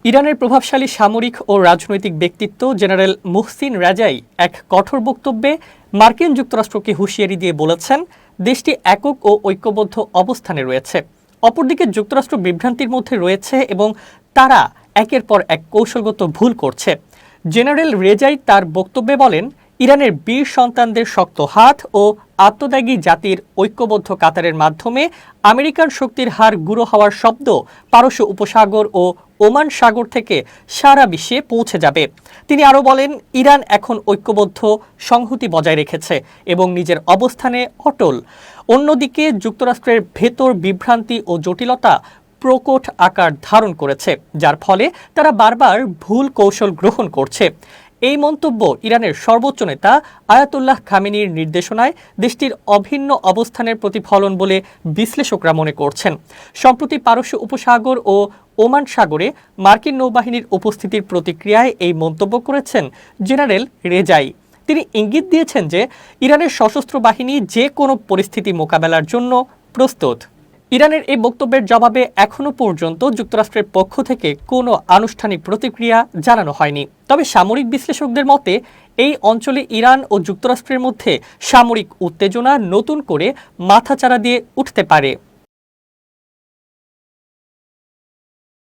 ইরানের প্রভাবশালী সামরিক ও রাজনৈতিক ব্যক্তিত্ব জেনারেল মুহসিন রাজাই এক কঠোর বক্তব্যে মার্কিন যুক্তরাষ্ট্রকে হুঁশিয়ারি দিয়ে বলেছেন, দেশটি একক ও ঐক্যবদ্ধ অবস্থানে রয়েছে। অপরদিকে যুক্তরাষ্ট্র বিভ্রান্তির মধ্যে রয়েছে এবং তারা একের পর এক কৌশলগত ভুল করছে। জেনারেল রেজাই তার বক্তব্যে বলেন, ইরানের বীর সন্তানদের শক্ত হাত ও আত্মত্যাগী জাতির ঐক্যবদ্ধ কাতারের মাধ্যমে আমেরিকান শক্তির হার গুঁড়ো হওয়ার শব্দ পারস্য উপসাগর ও ওমান সাগর থেকে সারা বিশ্বে পৌঁছে যাবে। তিনি আরও বলেন, ইরান এখন ঐক্যবদ্ধ সংহতি বজায় রেখেছে এবং নিজের অবস্থানে অটল। অন্যদিকে যুক্তরাষ্ট্রের ভেতর বিভ্রান্তি ও জটিলতা প্রকট আকার ধারণ করেছে, যার ফলে তারা বারবার ভুল কৌশল গ্রহণ করছে। এই মন্তব্য ইরানের সর্বোচ্চ নেতা আয়াতুল্লাহ খামেনির নির্দেশনায় দেশটির অভিন্ন অবস্থানের প্রতিফলন বলে বিশ্লেষকরা মনে করছেন। সম্প্রতি পারস্য উপসাগর ও ওমান সাগরে মার্কিন নৌবাহিনীর উপস্থিতির প্রতিক্রিয়ায় এই মন্তব্য করেছেন জেনারেল রেজাই। তিনি ইঙ্গিত দিয়েছেন যে ইরানের সশস্ত্র বাহিনী যে কোনো পরিস্থিতি মোকাবেলার জন্য প্রস্তুত। ইরানের এই বক্তব্যের জবাবে এখনও পর্যন্ত যুক্তরাষ্ট্রের পক্ষ থেকে কোনো আনুষ্ঠানিক প্রতিক্রিয়া জানানো হয়নি। তবে সামরিক বিশ্লেষকদের মতে এই অঞ্চলে ইরান ও যুক্তরাষ্ট্রের মধ্যে সামরিক উত্তেজনা নতুন করে মাথাচাড়া দিয়ে উঠতে পারে।